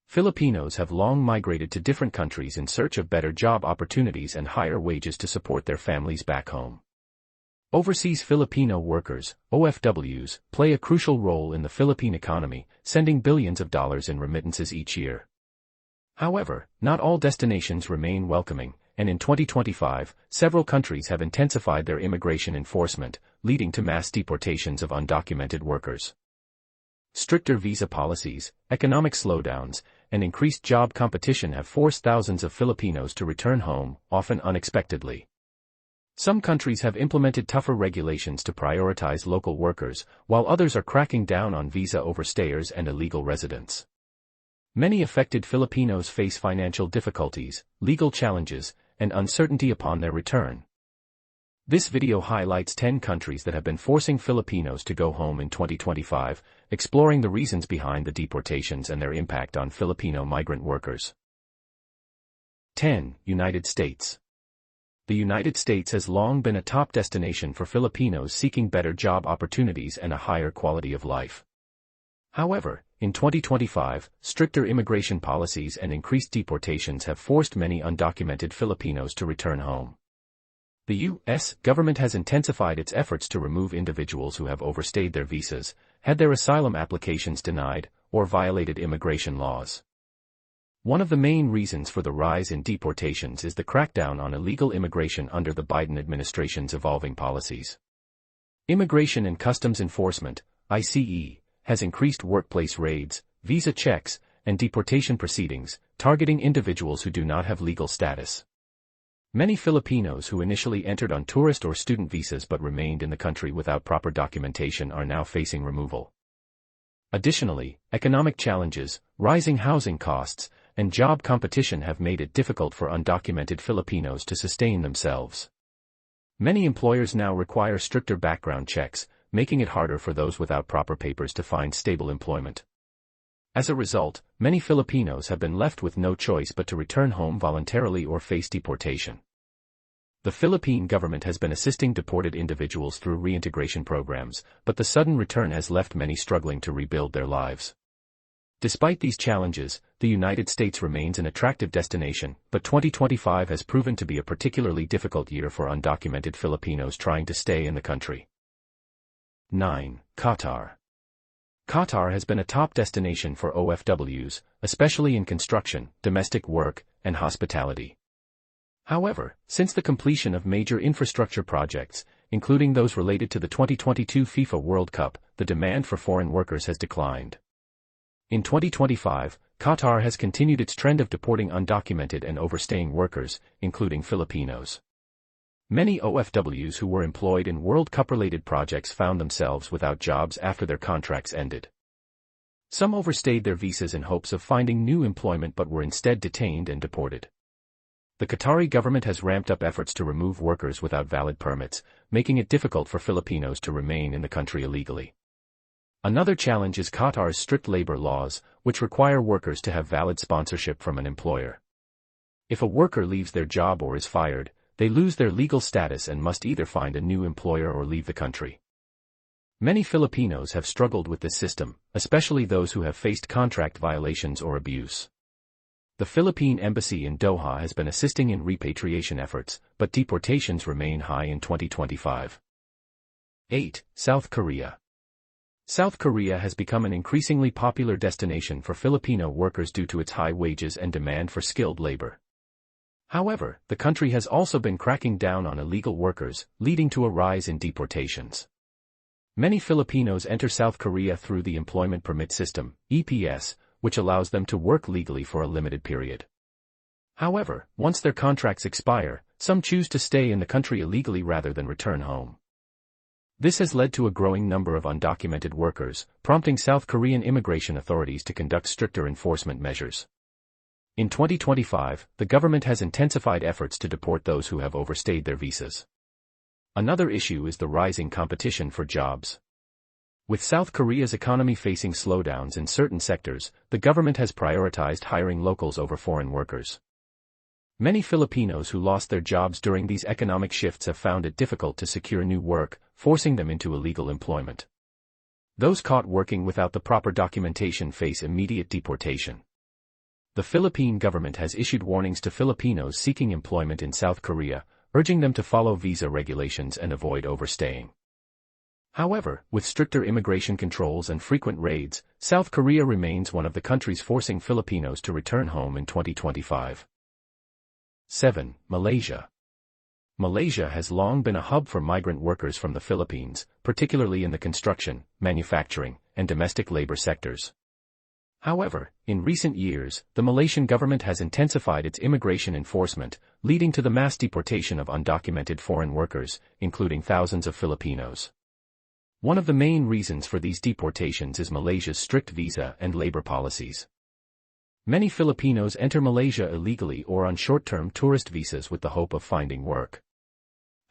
Filipinos have long migrated to different countries in search of better job opportunities and higher wages to support their families back home. Overseas Filipino workers, OFWs, play a crucial role in the Philippine economy, sending billions of dollars in remittances each year. However, not all destinations remain welcoming, and in 2025, several countries have intensified their immigration enforcement, leading to mass deportations of undocumented workers. Stricter visa policies, economic slowdowns, and increased job competition have forced thousands of Filipinos to return home, often unexpectedly. Some countries have implemented tougher regulations to prioritize local workers, while others are cracking down on visa overstayers and illegal residents. Many affected Filipinos face financial difficulties, legal challenges, and uncertainty upon their return. This video highlights 10 countries that have been forcing Filipinos to go home in 2025, exploring the reasons behind the deportations and their impact on Filipino migrant workers. 10. United States. The United States has long been a top destination for Filipinos seeking better job opportunities and a higher quality of life. However, in 2025, stricter immigration policies and increased deportations have forced many undocumented Filipinos to return home. The U.S. government has intensified its efforts to remove individuals who have overstayed their visas, had their asylum applications denied, or violated immigration laws. One of the main reasons for the rise in deportations is the crackdown on illegal immigration under the Biden administration's evolving policies. Immigration and Customs Enforcement, ICE, has increased workplace raids, visa checks, and deportation proceedings, targeting individuals who do not have legal status. Many Filipinos who initially entered on tourist or student visas but remained in the country without proper documentation are now facing removal. Additionally, economic challenges, rising housing costs, and job competition have made it difficult for undocumented Filipinos to sustain themselves. Many employers now require stricter background checks, making it harder for those without proper papers to find stable employment. As a result, many Filipinos have been left with no choice but to return home voluntarily or face deportation. The Philippine government has been assisting deported individuals through reintegration programs, but the sudden return has left many struggling to rebuild their lives. Despite these challenges, the United States remains an attractive destination, but 2025 has proven to be a particularly difficult year for undocumented Filipinos trying to stay in the country. 9. Qatar. Qatar has been a top destination for OFWs, especially in construction, domestic work, and hospitality. However, since the completion of major infrastructure projects, including those related to the 2022 FIFA World Cup, the demand for foreign workers has declined. In 2025, Qatar has continued its trend of deporting undocumented and overstaying workers, including Filipinos. Many OFWs who were employed in World Cup-related projects found themselves without jobs after their contracts ended. Some overstayed their visas in hopes of finding new employment but were instead detained and deported. The Qatari government has ramped up efforts to remove workers without valid permits, making it difficult for Filipinos to remain in the country illegally. Another challenge is Qatar's strict labor laws, which require workers to have valid sponsorship from an employer. If a worker leaves their job or is fired, they lose their legal status and must either find a new employer or leave the country. Many Filipinos have struggled with this system, especially those who have faced contract violations or abuse. The Philippine Embassy in Doha has been assisting in repatriation efforts, but deportations remain high in 2025. 8. South Korea. South Korea has become an increasingly popular destination for Filipino workers due to its high wages and demand for skilled labor. However, the country has also been cracking down on illegal workers, leading to a rise in deportations. Many Filipinos enter South Korea through the Employment Permit System, EPS, which allows them to work legally for a limited period. However, once their contracts expire, some choose to stay in the country illegally rather than return home. This has led to a growing number of undocumented workers, prompting South Korean immigration authorities to conduct stricter enforcement measures. In 2025, the government has intensified efforts to deport those who have overstayed their visas. Another issue is the rising competition for jobs. With South Korea's economy facing slowdowns in certain sectors, the government has prioritized hiring locals over foreign workers. Many Filipinos who lost their jobs during these economic shifts have found it difficult to secure new work, forcing them into illegal employment. Those caught working without the proper documentation face immediate deportation. The Philippine government has issued warnings to Filipinos seeking employment in South Korea, urging them to follow visa regulations and avoid overstaying. However, with stricter immigration controls and frequent raids, South Korea remains one of the countries forcing Filipinos to return home in 2025. 7. Malaysia. Malaysia has long been a hub for migrant workers from the Philippines, particularly in the construction, manufacturing, and domestic labor sectors. However, in recent years, the Malaysian government has intensified its immigration enforcement, leading to the mass deportation of undocumented foreign workers, including thousands of Filipinos. One of the main reasons for these deportations is Malaysia's strict visa and labor policies. Many Filipinos enter Malaysia illegally or on short-term tourist visas with the hope of finding work.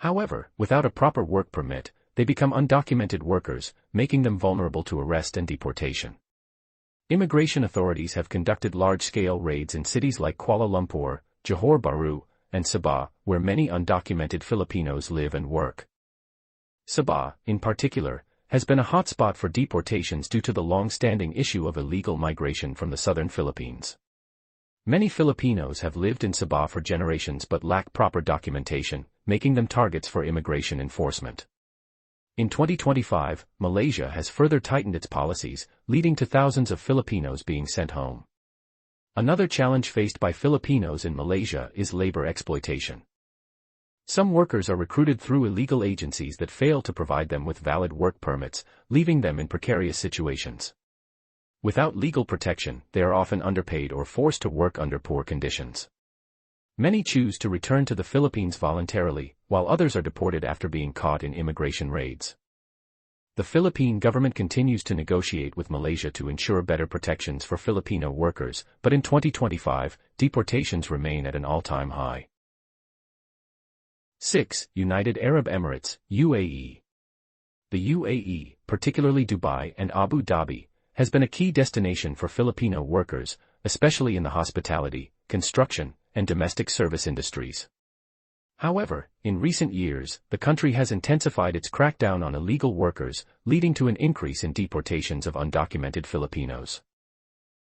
However, without a proper work permit, they become undocumented workers, making them vulnerable to arrest and deportation. Immigration authorities have conducted large-scale raids in cities like Kuala Lumpur, Johor Bahru, and Sabah, where many undocumented Filipinos live and work. Sabah, in particular, has been a hotspot for deportations due to the long-standing issue of illegal migration from the southern Philippines. Many Filipinos have lived in Sabah for generations but lack proper documentation, making them targets for immigration enforcement. In 2025, Malaysia has further tightened its policies, leading to thousands of Filipinos being sent home. Another challenge faced by Filipinos in Malaysia is labor exploitation. Some workers are recruited through illegal agencies that fail to provide them with valid work permits, leaving them in precarious situations. Without legal protection, they are often underpaid or forced to work under poor conditions. Many choose to return to the Philippines voluntarily, while others are deported after being caught in immigration raids. The Philippine government continues to negotiate with Malaysia to ensure better protections for Filipino workers, but in 2025, deportations remain at an all-time high. 6. United Arab Emirates, UAE. The UAE, particularly Dubai and Abu Dhabi, has been a key destination for Filipino workers, especially in the hospitality, construction, and domestic service industries. However, in recent years, the country has intensified its crackdown on illegal workers, leading to an increase in deportations of undocumented Filipinos.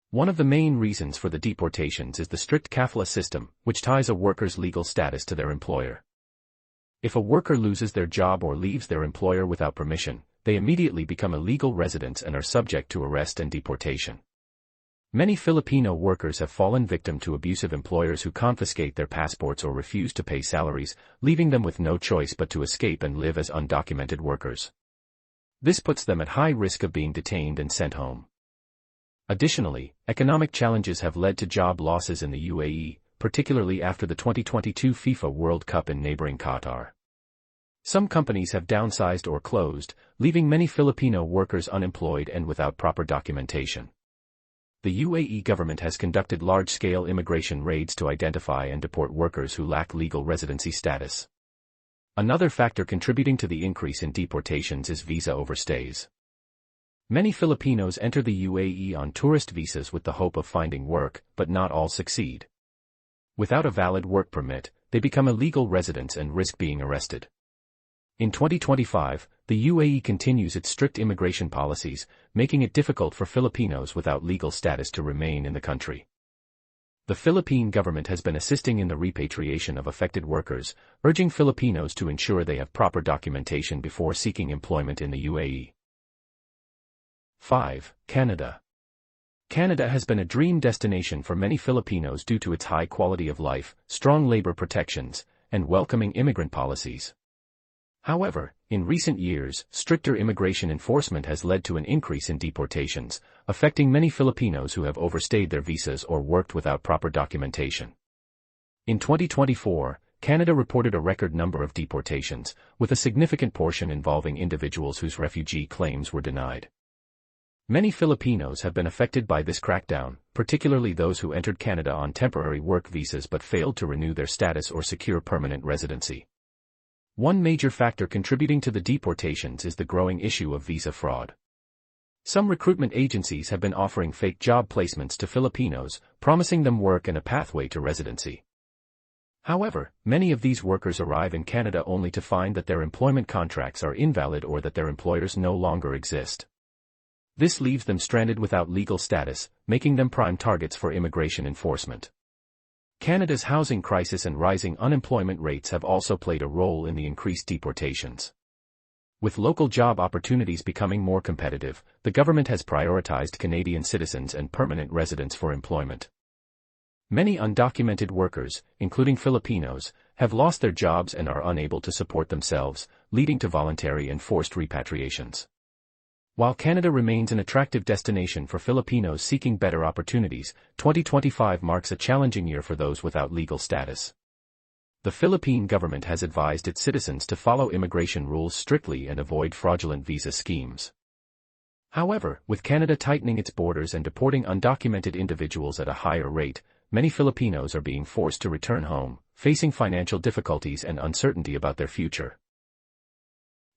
One of the main reasons for the deportations is the strict kafala system, which ties a worker's legal status to their employer. If a worker loses their job or leaves their employer without permission, they immediately become illegal residents and are subject to arrest and deportation. Many Filipino workers have fallen victim to abusive employers who confiscate their passports or refuse to pay salaries, leaving them with no choice but to escape and live as undocumented workers. This puts them at high risk of being detained and sent home. Additionally, economic challenges have led to job losses in the UAE, particularly after the 2022 FIFA World Cup in neighboring Qatar. Some companies have downsized or closed, leaving many Filipino workers unemployed and without proper documentation. The UAE government has conducted large-scale immigration raids to identify and deport workers who lack legal residency status. Another factor contributing to the increase in deportations is visa overstays. Many Filipinos enter the UAE on tourist visas with the hope of finding work, but not all succeed. Without a valid work permit, they become illegal residents and risk being arrested. In 2025, the UAE continues its strict immigration policies, making it difficult for Filipinos without legal status to remain in the country. The Philippine government has been assisting in the repatriation of affected workers, urging Filipinos to ensure they have proper documentation before seeking employment in the UAE. 5. Canada. Canada has been a dream destination for many Filipinos due to its high quality of life, strong labor protections, and welcoming immigrant policies. However, in recent years, stricter immigration enforcement has led to an increase in deportations, affecting many Filipinos who have overstayed their visas or worked without proper documentation. In 2024, Canada reported a record number of deportations, with a significant portion involving individuals whose refugee claims were denied. Many Filipinos have been affected by this crackdown, particularly those who entered Canada on temporary work visas but failed to renew their status or secure permanent residency. One major factor contributing to the deportations is the growing issue of visa fraud. Some recruitment agencies have been offering fake job placements to Filipinos, promising them work and a pathway to residency. However, many of these workers arrive in Canada only to find that their employment contracts are invalid or that their employers no longer exist. This leaves them stranded without legal status, making them prime targets for immigration enforcement. Canada's housing crisis and rising unemployment rates have also played a role in the increased deportations. With local job opportunities becoming more competitive, the government has prioritized Canadian citizens and permanent residents for employment. Many undocumented workers, including Filipinos, have lost their jobs and are unable to support themselves, leading to voluntary and forced repatriations. While Canada remains an attractive destination for Filipinos seeking better opportunities, 2025 marks a challenging year for those without legal status. The Philippine government has advised its citizens to follow immigration rules strictly and avoid fraudulent visa schemes. However, with Canada tightening its borders and deporting undocumented individuals at a higher rate, many Filipinos are being forced to return home, facing financial difficulties and uncertainty about their future.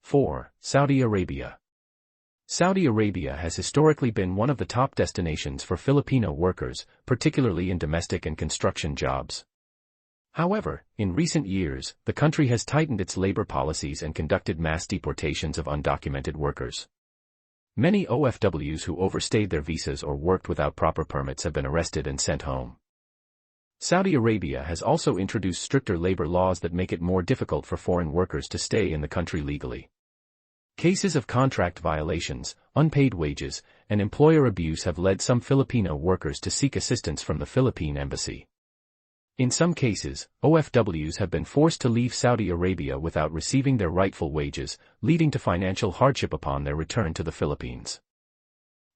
4. Saudi Arabia. Saudi Arabia has historically been one of the top destinations for Filipino workers, particularly in domestic and construction jobs. However, in recent years, the country has tightened its labor policies and conducted mass deportations of undocumented workers. Many OFWs who overstayed their visas or worked without proper permits have been arrested and sent home. Saudi Arabia has also introduced stricter labor laws that make it more difficult for foreign workers to stay in the country legally. Cases of contract violations, unpaid wages, and employer abuse have led some Filipino workers to seek assistance from the Philippine embassy. In some cases, OFWs have been forced to leave Saudi Arabia without receiving their rightful wages, leading to financial hardship upon their return to the Philippines.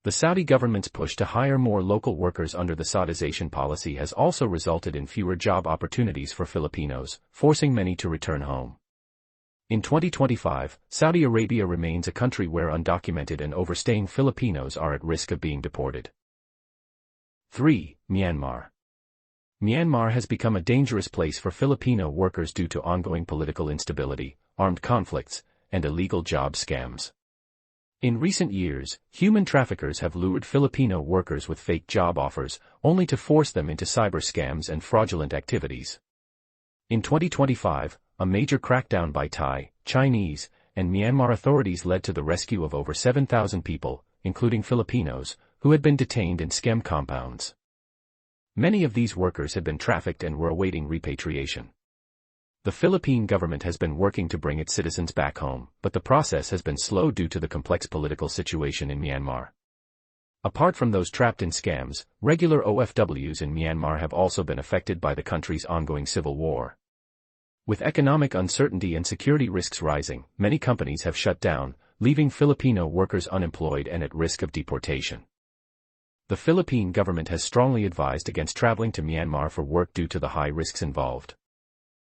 The Saudi government's push to hire more local workers under the Saudization policy has also resulted in fewer job opportunities for Filipinos, forcing many to return home. In 2025, Saudi Arabia remains a country where undocumented and overstaying Filipinos are at risk of being deported. 3. Myanmar. Myanmar has become a dangerous place for Filipino workers due to ongoing political instability, armed conflicts, and illegal job scams. In recent years, human traffickers have lured Filipino workers with fake job offers, only to force them into cyber scams and fraudulent activities. In 2025, a major crackdown by Thai, Chinese, and Myanmar authorities led to the rescue of over 7,000 people, including Filipinos, who had been detained in scam compounds. Many of these workers had been trafficked and were awaiting repatriation. The Philippine government has been working to bring its citizens back home, but the process has been slow due to the complex political situation in Myanmar. Apart from those trapped in scams, regular OFWs in Myanmar have also been affected by the country's ongoing civil war. With economic uncertainty and security risks rising, many companies have shut down, leaving Filipino workers unemployed and at risk of deportation. The Philippine government has strongly advised against traveling to Myanmar for work due to the high risks involved.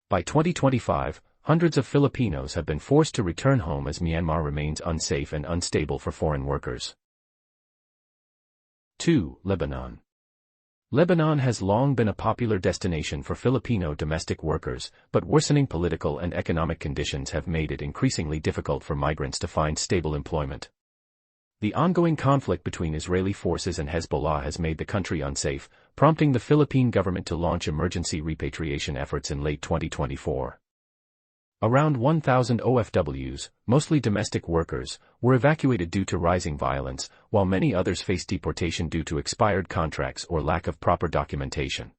By 2025, hundreds of Filipinos have been forced to return home as Myanmar remains unsafe and unstable for foreign workers. 2. Lebanon. Lebanon has long been a popular destination for Filipino domestic workers, but worsening political and economic conditions have made it increasingly difficult for migrants to find stable employment. The ongoing conflict between Israeli forces and Hezbollah has made the country unsafe, prompting the Philippine government to launch emergency repatriation efforts in late 2024. Around 1,000 OFWs, mostly domestic workers, were evacuated due to rising violence, while many others faced deportation due to expired contracts or lack of proper documentation.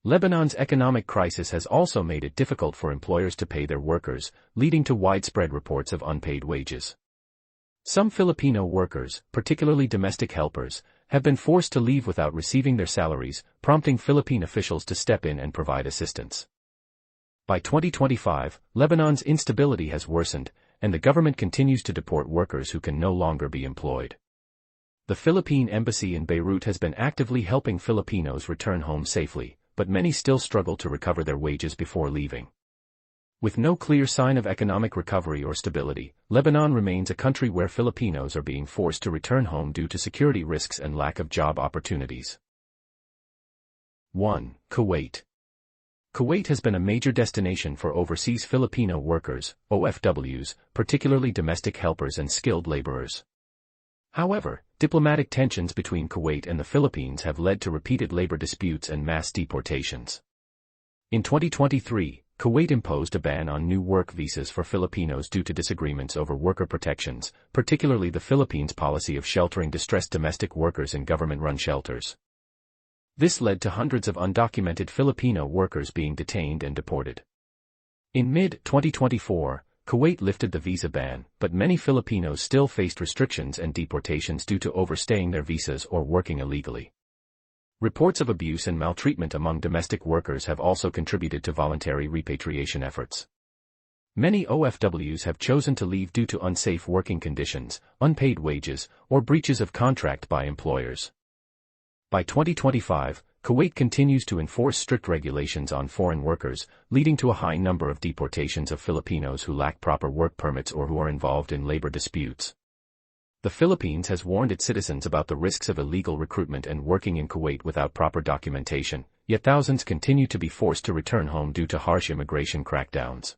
Lebanon's economic crisis has also made it difficult for employers to pay their workers, leading to widespread reports of unpaid wages. Some Filipino workers, particularly domestic helpers, have been forced to leave without receiving their salaries, prompting Philippine officials to step in and provide assistance. By 2025, Lebanon's instability has worsened, and the government continues to deport workers who can no longer be employed. The Philippine embassy in Beirut has been actively helping Filipinos return home safely, but many still struggle to recover their wages before leaving. With no clear sign of economic recovery or stability, Lebanon remains a country where Filipinos are being forced to return home due to security risks and lack of job opportunities. 1. Kuwait. Kuwait has been a major destination for overseas Filipino workers, OFWs, particularly domestic helpers and skilled laborers. However, diplomatic tensions between Kuwait and the Philippines have led to repeated labor disputes and mass deportations. In 2023, Kuwait imposed a ban on new work visas for Filipinos due to disagreements over worker protections, particularly the Philippines' policy of sheltering distressed domestic workers in government-run shelters. This led to hundreds of undocumented Filipino workers being detained and deported. In mid-2024, Kuwait lifted the visa ban, but many Filipinos still faced restrictions and deportations due to overstaying their visas or working illegally. Reports of abuse and maltreatment among domestic workers have also contributed to voluntary repatriation efforts. Many OFWs have chosen to leave due to unsafe working conditions, unpaid wages, or breaches of contract by employers. By 2025, Kuwait continues to enforce strict regulations on foreign workers, leading to a high number of deportations of Filipinos who lack proper work permits or who are involved in labor disputes. The Philippines has warned its citizens about the risks of illegal recruitment and working in Kuwait without proper documentation, yet thousands continue to be forced to return home due to harsh immigration crackdowns.